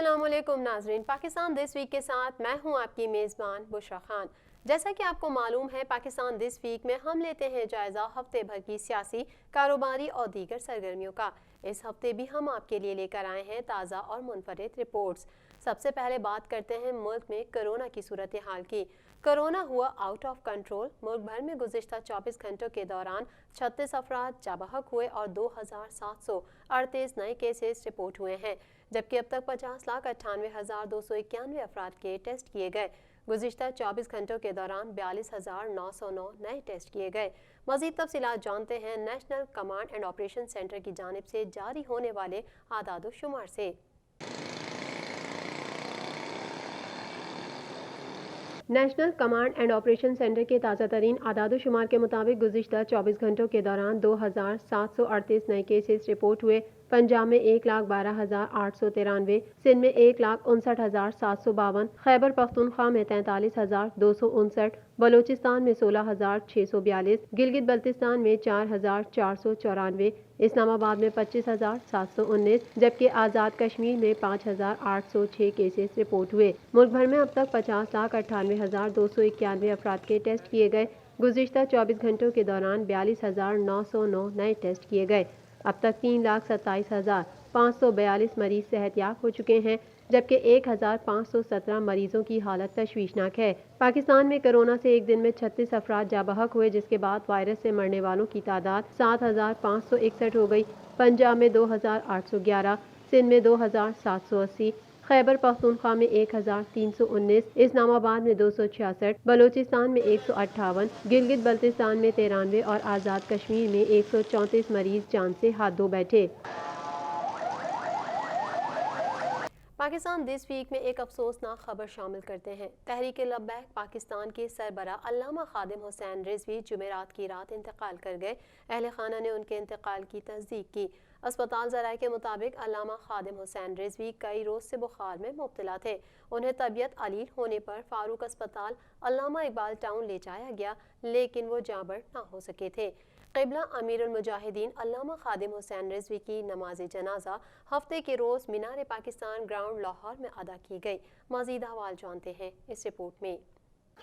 السلام علیکم ناظرین، پاکستان دس ویک کے ساتھ میں ہوں آپ کی میزبان بشرا خان۔ جیسا کہ آپ کو معلوم ہے، پاکستان دس ویک میں ہم لیتے ہیں جائزہ ہفتے بھر کی سیاسی، کاروباری اور دیگر سرگرمیوں کا۔ اس ہفتے بھی ہم آپ کے لیے لے کر آئے ہیں تازہ اور منفرد رپورٹس۔ سب سے پہلے بات کرتے ہیں ملک میں کرونا کی صورتحال کی۔ کرونا ہوا آؤٹ آف کنٹرول۔ ملک بھر میں گزشتہ 24 گھنٹوں کے دوران 36 افراد جاں بحق ہوئے اور 2738 نئے کیسز رپورٹ ہوئے ہیں، جبکہ اب تک 50,98,291 افراد کے ٹیسٹ کیے گئے۔ گزشتہ 24 گھنٹوں کے دوران 42,909 نئے ٹیسٹ کیے گئے۔ مزید تفصیلات جانتے ہیں national command and operation centre کی جانب سے جاری ہونے والے اعداد و شمار سے۔ National command and operation centre کے تازہ ترین اعداد و شمار کے مطابق گزشتہ 24 گھنٹوں کے دوران 2,738 نئے کیسز رپورٹ ہوئے۔ پنجاب میں 1,12,893، سندھ میں 1,59,752، خیبر پختونخوا میں 43,259، بلوچستان میں 16,642، گلگت بلتستان میں 4,494، اسلام آباد میں 25,719، جبکہ آزاد کشمیر میں 5,806 کیسز رپورٹ ہوئے۔ ملک بھر میں اب تک 50,98,291 افراد کے ٹیسٹ کیے گئے۔ گزشتہ 24 گھنٹوں کے دوران 42,909 نئے ٹیسٹ کیے گئے۔ اب تک 3,27,542 مریض صحت یاب ہو چکے ہیں، جبکہ 1,517 مریضوں کی حالت تشویشناک ہے۔ پاکستان میں کرونا سے ایک دن میں 36 افراد جاں بحق ہوئے، جس کے بعد وائرس سے مرنے والوں کی تعداد 7,561 ہو گئی۔ پنجاب میں 2,811، سندھ میں 2,780، خیبر پختونخوا میں 1,319، اسلام آباد میں 266، بلوچستان میں 158، گلگت بلتستان میں 93 اور آزاد کشمیر میں 134 مریض جان سے ہاتھ دھو بیٹھے۔ پاکستان دس ویک میں ایک افسوسناک خبر شامل کرتے ہیں۔ تحریک لبیک پاکستان کے سربراہ علامہ خادم حسین رضوی جمعرات کی رات انتقال کر گئے۔ اہل خانہ نے ان کے انتقال کی تصدیق کی۔ اسپتال ذرائع کے مطابق علامہ خادم حسین رضوی کئی روز سے بخار میں مبتلا تھے۔ انہیں طبیعت علیل ہونے پر فاروق اسپتال علامہ اقبال ٹاؤن لے جایا گیا، لیکن وہ جاں بحق نہ ہو سکے تھے۔ قبلہ امیر المجاہدین علامہ خادم حسین رضوی کی نماز جنازہ ہفتے کے روز مینار پاکستان گراؤنڈ لاہور میں ادا کی گئی۔ مزید احوال جانتے ہیں اس رپورٹ میں۔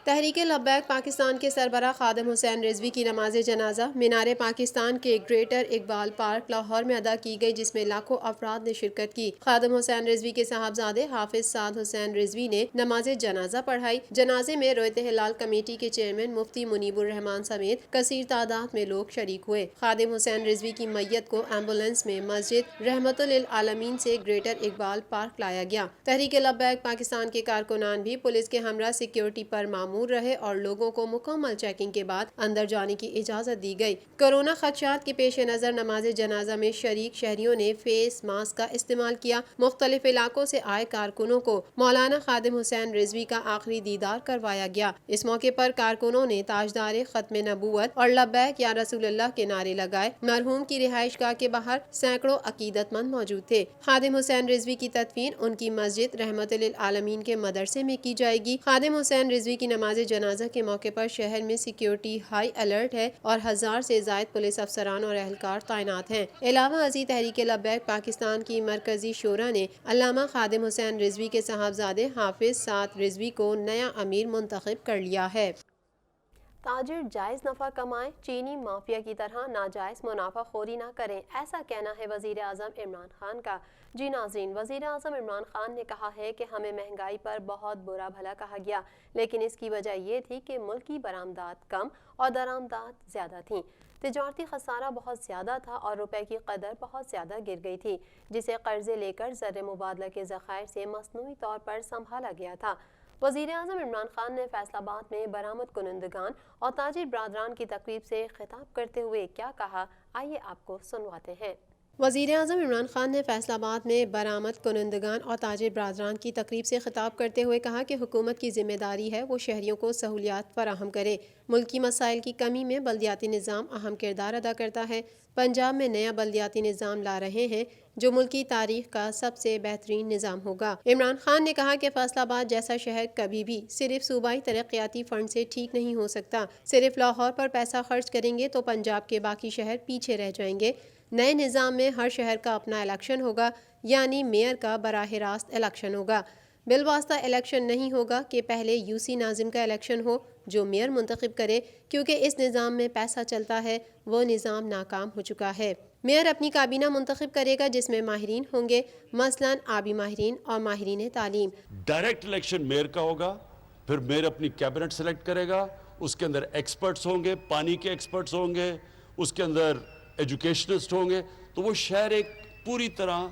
تحریک لبیک پاکستان کے سربراہ خادم حسین رضوی کی نماز جنازہ مینار پاکستان کے گریٹر اقبال پارک لاہور میں ادا کی گئی، جس میں لاکھوں افراد نے شرکت کی۔ خادم حسین رضوی کے صاحبزادے حافظ سعد حسین رضوی نے نماز جنازہ پڑھائی۔ جنازے میں رویت ہلال کمیٹی کے چیئرمین مفتی منیب الرحمان سمیت کثیر تعداد میں لوگ شریک ہوئے۔ خادم حسین رضوی کی میت کو ایمبولینس میں مسجد رحمت للعالمین سے گریٹر اقبال پارک لایا گیا۔ تحریک لبیک پاکستان کے کارکنان بھی پولیس کے ہمراہ سیکیورٹی پر معمور رہے اور لوگوں کو مکمل چیکنگ کے بعد اندر جانے کی اجازت دی گئی۔ کورونا خدشات کے پیش نظر نماز جنازہ میں شریک شہریوں نے فیس ماسک کا استعمال کیا۔ مختلف علاقوں سے آئے کارکنوں کو مولانا خادم حسین رضوی کا آخری دیدار کروایا گیا۔ اس موقع پر کارکنوں نے تاجدار ختم نبوت اور لبیک یا رسول اللہ کے نعرے لگائے۔ مرحوم کی رہائش گاہ کے باہر سینکڑوں عقیدت مند موجود تھے۔ خادم حسین رضوی کی تدفین ان کی مسجد رحمت للعالمین کے مدرسے میں کی جائے گی۔ خادم حسین رضوی کی نماز جنازہ کے موقع پر شہر میں سیکیورٹی ہائی الرٹ ہے اور 1000 سے زائد پولیس افسران اور اہلکار تعینات ہیں۔ علاوہ ازیں تحریک لبیک پاکستان کی مرکزی شورا نے علامہ خادم حسین رضوی کے صاحبزادے حافظ سعد رضوی کو نیا امیر منتخب کر لیا ہے۔ تاجر جائز نفع کمائیں، چینی مافیا کی طرح ناجائز منافع خوری نہ کریں، ایسا کہنا ہے وزیر اعظم عمران خان کا۔ جی ناظرین، وزیر اعظم عمران خان نے کہا ہے کہ ہمیں مہنگائی پر بہت برا بھلا کہا گیا، لیکن اس کی وجہ یہ تھی کہ ملک کی برآمدات کم اور درآمدات زیادہ تھیں۔ تجارتی خسارہ بہت زیادہ تھا اور روپے کی قدر بہت زیادہ گر گئی تھی، جسے قرضے لے کر زر مبادلہ کے ذخائر سے مصنوعی طور پر سنبھالا گیا تھا۔ وزیر اعظم عمران خان نے فیصل آباد میں برآمد کنندگان اور تاجر برادران کی تقریب سے خطاب کرتے ہوئے کیا کہا، آئیے آپ کو سنواتے ہیں۔ وزیر اعظم عمران خان نے فیصل آباد میں برآمد کنندگان اور تاجر برادران کی تقریب سے خطاب کرتے ہوئے کہا کہ حکومت کی ذمہ داری ہے وہ شہریوں کو سہولیات فراہم کرے۔ ملکی مسائل کی کمی میں بلدیاتی نظام اہم کردار ادا کرتا ہے۔ پنجاب میں نیا بلدیاتی نظام لا رہے ہیں جو ملکی تاریخ کا سب سے بہترین نظام ہوگا۔ عمران خان نے کہا کہ فیصل آباد جیسا شہر کبھی بھی صرف صوبائی ترقیاتی فنڈ سے ٹھیک نہیں ہو سکتا۔ صرف لاہور پر پیسہ خرچ کریں گے تو پنجاب کے باقی شہر پیچھے رہ جائیں گے۔ نئے نظام میں ہر شہر کا اپنا الیکشن ہوگا، یعنی میئر کا براہ راست الیکشن ہوگا۔ بالواسطہ الیکشن نہیں ہوگا کہ پہلے یو سی ناظم کا الیکشن ہو جو میئر منتخب کرے، کیونکہ اس نظام میں پیسہ چلتا ہے، وہ نظام ناکام ہو چکا ہے۔ میئر اپنی کابینہ منتخب کرے گا جس میں ماہرین ہوں گے، مثلاً آبی ماہرین اور ماہرین تعلیم۔ ڈائریکٹ الیکشن میئر کا ہوگا، پھر میئر اپنی کیبنٹ سلیکٹ کرے گا، اس کے اندر ایکسپرٹس ہوں گے، پانی کے ایکسپرٹس ہوں گے، اس کے اندر ایجوکیشنسٹ ہوں گے، تو وہ شہر ایک پوری طرح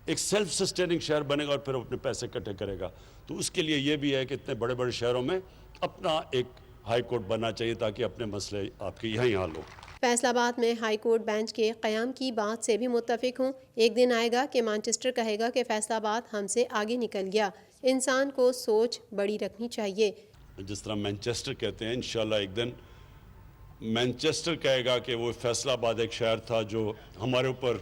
ایک سیلف سسٹیننگ شہر بنے گا اور پھر اپنے پیسے اکٹھے کرے گا۔ تو اس کے لیے یہ بھی ہے کہ اتنے بڑے بڑے شہروں میں اپنا ایک ہائی کورٹ بننا چاہیے تاکہ اپنے مسئلے آپ کے یہیں حل ہو۔ فیصل آباد میں ہائی کورٹ بینچ کے قیام کی بات سے بھی متفق ہوں۔ ایک دن آئے گا کہ مانچسٹر کہے گا کہ فیصل آباد ہم سے آگے نکل گیا۔ انسان کو سوچ بڑی رکھنی چاہیے۔ جس طرح مینچسٹر کہتے ہیں، انشاءاللہ ایک دن مینچسٹر کہے گا کہ وہ فیصل آباد ایک شہر تھا جو ہمارے اوپر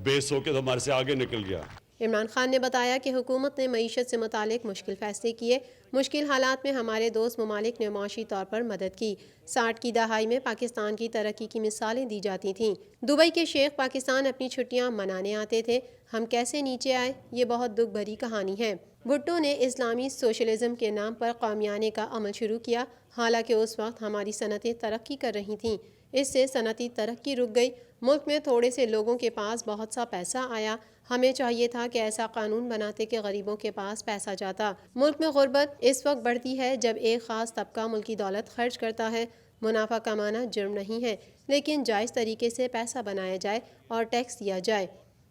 بیس ہو کے تو ہمارے سے آگے نکل گیا۔ عمران خان نے بتایا کہ حکومت نے معیشت سے متعلق مشکل فیصلے کیے۔ مشکل حالات میں ہمارے دوست ممالک نے معاشی طور پر مدد کی۔ 60 کی دہائی میں پاکستان کی ترقی کی مثالیں دی جاتی تھیں۔ دبئی کے شیخ پاکستان اپنی چھٹیاں منانے آتے تھے، ہم کیسے نیچے آئے، یہ بہت دکھ بھری کہانی ہے۔ بھٹو نے اسلامی سوشلزم کے نام پر قومیانے کا عمل شروع کیا، حالانکہ اس وقت ہماری صنعتیں ترقی کر رہی تھیں۔ اس سے صنعتی ترقی رک گئی، ملک میں تھوڑے سے لوگوں کے پاس بہت سا پیسہ آیا۔ ہمیں چاہیے تھا کہ ایسا قانون بناتے کہ غریبوں کے پاس پیسہ جاتا۔ ملک میں غربت اس وقت بڑھتی ہے جب ایک خاص طبقہ ملکی دولت خرچ کرتا ہے۔ منافع کمانا جرم نہیں ہے، لیکن جائز طریقے سے پیسہ بنایا جائے اور ٹیکس دیا جائے،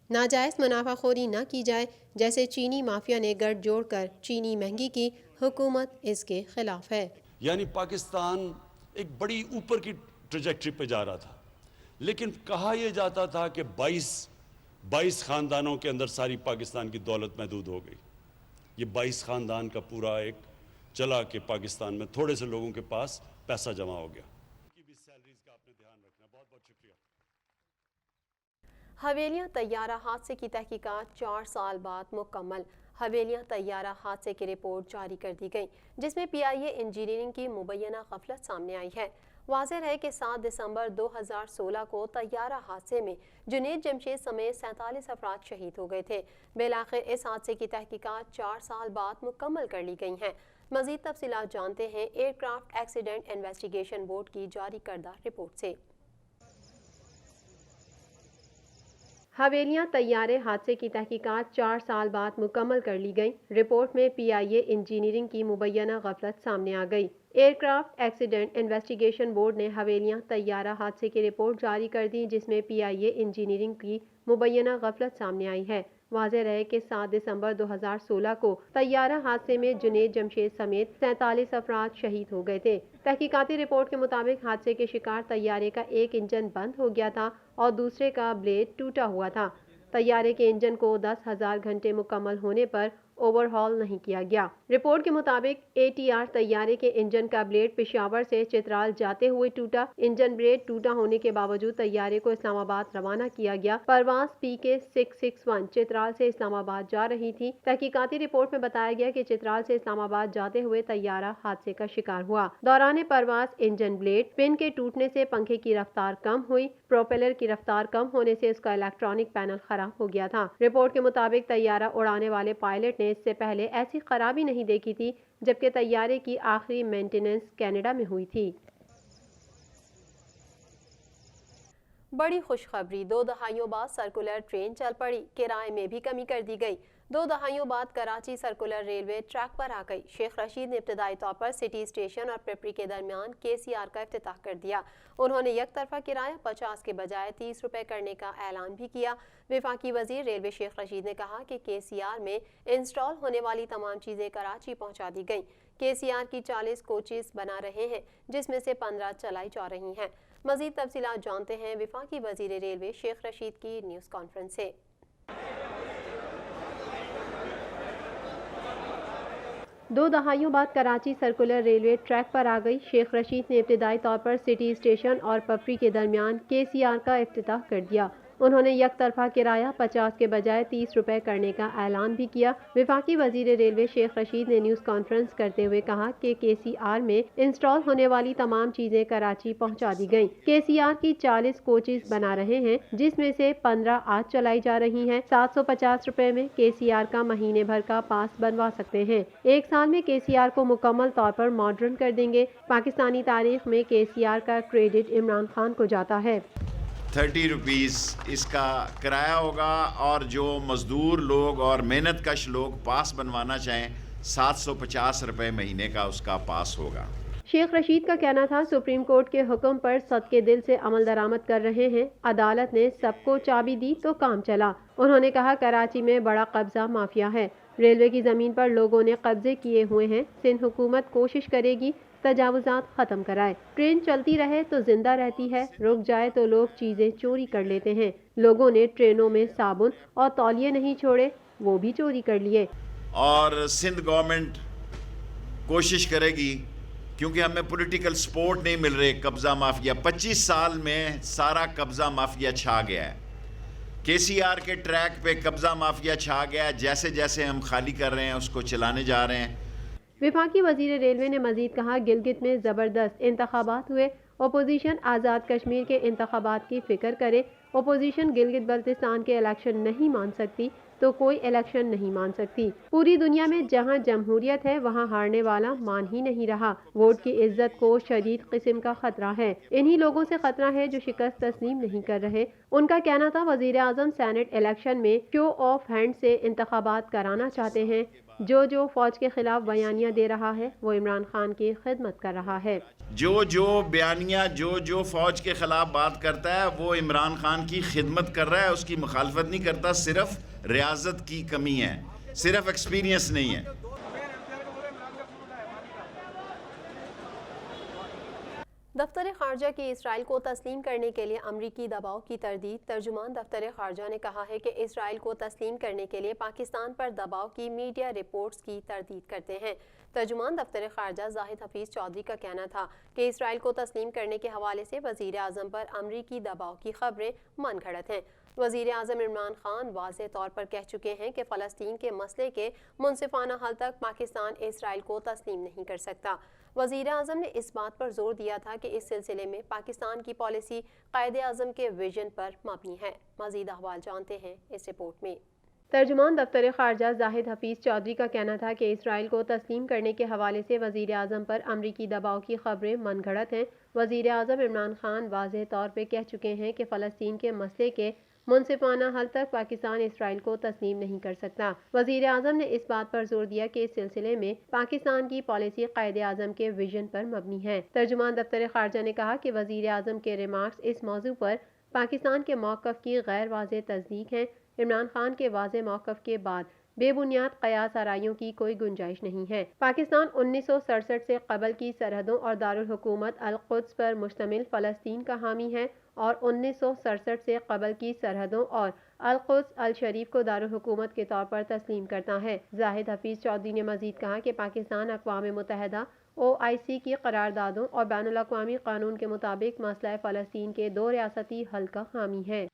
ناجائز منافع خوری نہ کی جائے، جیسے چینی مافیا نے گٹھ جوڑ کر چینی مہنگی کی۔ حکومت اس کے خلاف ہے۔ یعنی پاکستان ایک بڑی اوپر کی ٹریجیکٹری پہ جا رہا تھا، لیکن کہا یہ جاتا تھا کہ 22 خاندانوں کے اندر ساری پاکستان کی دولت محدود ہو گئی۔ یہ 22 خاندان کا پورا ایک چلا کہ پاکستان میں تھوڑے سے لوگوں کے پاس پیسہ جمع ہو گیا۔ کی بھی سیلریز کا آپ نے دھیان رکھنا۔ بہت بہت شکریہ۔ حویلیاں طیارہ حادثے کی تحقیقات 4 سال بعد مکمل۔ حویلیاں طیارہ حادثے کی رپورٹ جاری کر دی گئی، جس میں پی آئی اے انجینئرنگ کی مبینہ غفلت سامنے آئی ہے۔ واضح ہے کہ 7 دسمبر 2016 کو طیارہ حادثے میں جنید جمشید سمیت 47 افراد شہید ہو گئے تھے۔ بالآخر اس حادثے کی تحقیقات 4 سال بعد مکمل کر لی گئی ہیں۔ مزید تفصیلات جانتے ہیں aircraft accident investigation board کی جاری کردہ رپورٹ سے۔ حویلیاں طیارے حادثے کی تحقیقات 4 سال بعد مکمل کر لی گئیں۔ رپورٹ میں پی آئی اے انجینئرنگ کی مبینہ غفلت سامنے آ گئی۔ Aircraft accident investigation board نے حویلیاں طیارہ حادثے کی رپورٹ جاری کر دی، جس میں پی آئی اے انجینئرنگ کی مبینہ غفلت سامنے آئی ہے۔ واضح رہے کہ 7 دسمبر 2016 کو طیارہ حادثے میں جنید جمشید سمیت 47 افراد شہید ہو گئے تھے۔ تحقیقاتی رپورٹ کے مطابق حادثے کے شکار طیارے کا ایک انجن بند ہو گیا تھا اور دوسرے کا بلیڈ ٹوٹا ہوا تھا۔ طیارے کے انجن کو 10,000 گھنٹے مکمل ہونے پر اوور ہال نہیں کیا گیا۔ رپورٹ کے مطابق اے ٹی آر طیارے کے انجن کا بلیڈ پشاور سے چترال جاتے ہوئے ٹوٹا۔ انجن بلیڈ ٹوٹا ہونے کے باوجود طیارے کو اسلام آباد روانہ کیا گیا۔ پرواز پی کے 661 چترال سے اسلام آباد جا رہی تھی۔ تحقیقاتی رپورٹ میں بتایا گیا کہ چترال سے اسلام آباد جاتے ہوئے طیارہ حادثے کا شکار ہوا۔ دوران پرواز انجن بلیڈ پن کے ٹوٹنے سے پنکھے کی رفتار کم ہوئی۔ پروپیلر کی رفتار کم ہونے سے اس کا الیکٹرانک پینل خراب ہو گیا تھا۔ رپورٹ کے مطابق طیارہ اڑانے والے پائلٹ نے اس سے پہلے ایسی خرابی نہیں دیکھی تھی، جبکہ طیارے کی آخری مینٹیننس کینیڈا میں ہوئی تھی۔ بڑی خوشخبری، 2 دہائیوں بعد سرکولر ٹرین چل پڑی، کرائے میں بھی کمی کر دی گئی۔ 2 دہائیوں بعد کراچی سرکولر ریلوے ٹریک پر آ گئی۔ شیخ رشید نے ابتدائی طور پر سٹی اسٹیشن اور پپری کے درمیان کے سی آر کا افتتاح کر دیا۔ انہوں نے یک طرفہ کرایہ 50 کے بجائے 30 روپے کرنے کا اعلان بھی کیا۔ وفاقی وزیر ریلوے شیخ رشید نے کہا کہ کے سی آر میں انسٹال ہونے والی تمام چیزیں کراچی پہنچا دی گئیں۔ کے سی آر کی 40 کوچز بنا رہے ہیں، جس میں سے 15 چلائی جا رہی ہیں۔ مزید تفصیلات جانتے ہیں وفاقی وزیر ریلوے شیخ رشید کی نیوز کانفرنس سے۔ 2 دہائیوں بعد کراچی سرکولر ریلوے ٹریک پر آ گئی۔ شیخ رشید نے ابتدائی طور پر سٹی اسٹیشن اور پپری کے درمیان کے سی آر کا افتتاح کر دیا۔ انہوں نے یک طرفہ کرایہ 50 کے بجائے 30 روپے کرنے کا اعلان بھی کیا۔ وفاقی وزیر ریلوے شیخ رشید نے نیوز کانفرنس کرتے ہوئے کہا کہ KCR میں انسٹال ہونے والی تمام چیزیں کراچی پہنچا دی گئیں۔ KCR کی 40 کوچز بنا رہے ہیں، جس میں سے 15 آج چلائی جا رہی ہیں۔ 750 روپے میں KCR کا مہینے بھر کا پاس بنوا سکتے ہیں۔ ایک سال میں KCR کو مکمل طور پر ماڈرن کر دیں گے۔ پاکستانی تاریخ میں KCR کا کریڈٹ عمران خان کو جاتا ہے۔ 30 روپیز اس کا کرایہ ہوگا، اور جو مزدور لوگ اور محنت کش لوگ پاس بنوانا چاہیں 750 روپے مہینے کا اس کا پاس ہوگا۔ شیخ رشید کا کہنا تھا سپریم کورٹ کے حکم پر صدقے دل سے عمل درآمد کر رہے ہیں، عدالت نے سب کو چابی دی تو کام چلا۔ انہوں نے کہا کراچی میں بڑا قبضہ مافیا ہے، ریلوے کی زمین پر لوگوں نے قبضے کیے ہوئے ہیں۔ سندھ حکومت کوشش کرے گی تجاوزات ختم کرائے۔ ٹرین چلتی رہے تو زندہ رہتی ہے، رک جائے تو لوگ چیزیں چوری کر لیتے ہیں۔ لوگوں نے ٹرینوں میں صابن اور تولیے نہیں چھوڑے، وہ بھی چوری کر لیے۔ اور سندھ گورنمنٹ کوشش کرے گی، کیونکہ ہمیں پولیٹیکل سپورٹ نہیں مل رہے۔ قبضہ مافیا 25 سال میں سارا قبضہ مافیا چھا گیا ہے۔ KCR کے ٹریک پہ قبضہ مافیا چھا گیا ہے، جیسے جیسے ہم خالی کر رہے ہیں اس کو چلانے جا رہے ہیں۔ وفاقی وزیر ریلوے نے مزید کہا گلگت میں زبردست انتخابات ہوئے، اپوزیشن آزاد کشمیر کے انتخابات کی فکر کرے۔ اپوزیشن گلگت بلتستان کے الیکشن نہیں مان سکتی تو کوئی الیکشن نہیں مان سکتی۔ پوری دنیا میں جہاں جمہوریت ہے وہاں ہارنے والا مان ہی نہیں رہا۔ ووٹ کی عزت کو شدید قسم کا خطرہ ہے۔ انہی لوگوں سے خطرہ ہے جو شکست تسلیم نہیں کر رہے۔ ان کا کہنا تھا وزیر اعظم سینٹ الیکشن میں شو آف ہینڈ سے انتخابات کرانا چاہتے ہیں۔ جو فوج کے خلاف بیانیہ دے رہا ہے وہ عمران خان کی خدمت کر رہا ہے۔ جو بیانیہ جو فوج کے خلاف بات کرتا ہے وہ عمران خان کی خدمت کر رہا ہے، اس کی مخالفت نہیں کرتا۔ صرف ریاضت کی کمی ہے، صرف ایکسپیرینس نہیں ہے۔ دفتر خارجہ کی اسرائیل کو تسلیم کرنے کے لیے امریکی دباؤ کی تردید۔ ترجمان دفتر خارجہ نے کہا ہے کہ اسرائیل کو تسلیم کرنے کے لیے پاکستان پر دباؤ کی میڈیا رپورٹس کی تردید کرتے ہیں۔ ترجمان دفتر خارجہ زاہد حفیظ چودھری کا کہنا تھا کہ اسرائیل کو تسلیم کرنے کے حوالے سے وزیر اعظم پر امریکی دباؤ کی خبریں من گھڑت ہیں۔ وزیر اعظم عمران خان واضح طور پر کہہ چکے ہیں کہ فلسطین کے مسئلے کے منصفانہ حل تک پاکستان اسرائیل کو تسلیم نہیں کر سکتا۔ وزیر اعظم نے اس بات پر زور دیا تھا کہ اس سلسلے میں پاکستان کی پالیسی قائد اعظم کے ویژن پر مبنی ہے۔ مزید احوال جانتے ہیں اس رپورٹ میں۔ ترجمان دفتر خارجہ زاہد حفیظ چودھری کا کہنا تھا کہ اسرائیل کو تسلیم کرنے کے حوالے سے وزیر اعظم پر امریکی دباؤ کی خبریں من گھڑت ہیں۔ وزیر اعظم عمران خان واضح طور پہ کہہ چکے ہیں کہ فلسطین کے مسئلے کے منصفانہ حل تک پاکستان اسرائیل کو تسلیم نہیں کر سکتا۔ وزیر اعظم نے اس بات پر زور دیا کہ اس سلسلے میں پاکستان کی پالیسی قائد اعظم کے ویژن پر مبنی ہے۔ ترجمان دفتر خارجہ نے کہا کہ وزیر اعظم کے ریمارکس اس موضوع پر پاکستان کے موقف کی غیر واضح تصدیق ہیں۔ عمران خان کے واضح موقف کے بعد بے بنیاد قیاس آرائیوں کی کوئی گنجائش نہیں ہے۔ پاکستان 1967 سے قبل کی سرحدوں اور دارالحکومت القدس پر مشتمل فلسطین کا حامی ہے اور 1967 سے قبل کی سرحدوں اور القدس الشریف کو دارالحکومت کے طور پر تسلیم کرتا ہے۔ زاہد حفیظ چودھری نے مزید کہا کہ پاکستان اقوام متحدہ OIC کی قراردادوں اور بین الاقوامی قانون کے مطابق مسئلہ فلسطین کے 2 ریاستی حل کا حامی ہے۔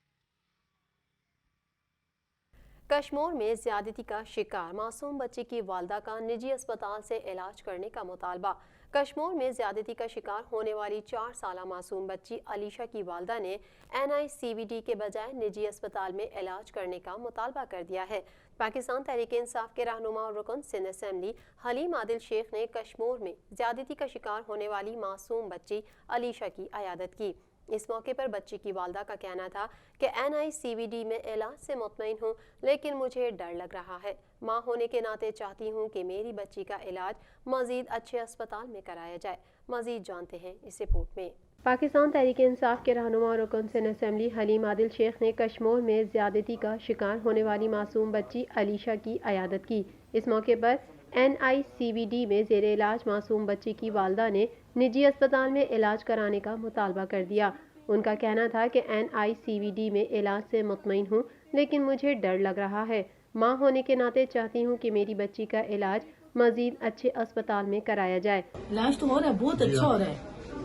کشمور میں زیادتی کا شکار معصوم بچی کی والدہ کا نجی اسپتال سے علاج کرنے کا مطالبہ۔ کشمور میں زیادتی کا شکار ہونے والی 4 سالہ معصوم بچی علیشہ کی والدہ نے NICVD کے بجائے نجی اسپتال میں علاج کرنے کا مطالبہ کر دیا ہے۔ پاکستان تحریک انصاف کے رہنما اور رکن سندھ اسمبلی حلیم عادل شیخ نے کشمور میں زیادتی کا شکار ہونے والی معصوم بچی علیشہ کی عیادت کی۔ اس موقع پر بچی کی والدہ کا کہنا تھا کہ NICVD میں علاج سے مطمئن ہوں لیکن مجھے ڈر لگ رہا ہے۔ ماں ہونے کے ناطے چاہتی ہوں کہ میری بچی کا علاج مزید اچھے اسپتال میں کرایا جائے۔ مزید جانتے ہیں اس رپورٹ میں۔ پاکستان تحریک انصاف کے رہنما اور رکن سندھ اسمبلی حلیم عادل شیخ نے کشمور میں زیادتی کا شکار ہونے والی معصوم بچی علیشہ کی عیادت کی۔ اس موقع پر NICVD میں زیر علاج معصوم بچی کی والدہ نے نجی اسپتال میں علاج کرانے کا مطالبہ کر دیا۔ ان کا کہنا تھا کہ NICVD میں علاج سے مطمئن ہوں لیکن مجھے ڈر لگ رہا ہے۔ ماں ہونے کے ناطے چاہتی ہوں کہ میری بچی کا علاج مزید اچھے اسپتال میں کرایا جائے۔ علاج تو ہو رہا ہے، بہت اچھا ہو رہا ہے،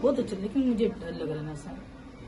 بہت اچھا، لیکن مجھے ڈر لگ رہا ہے سر۔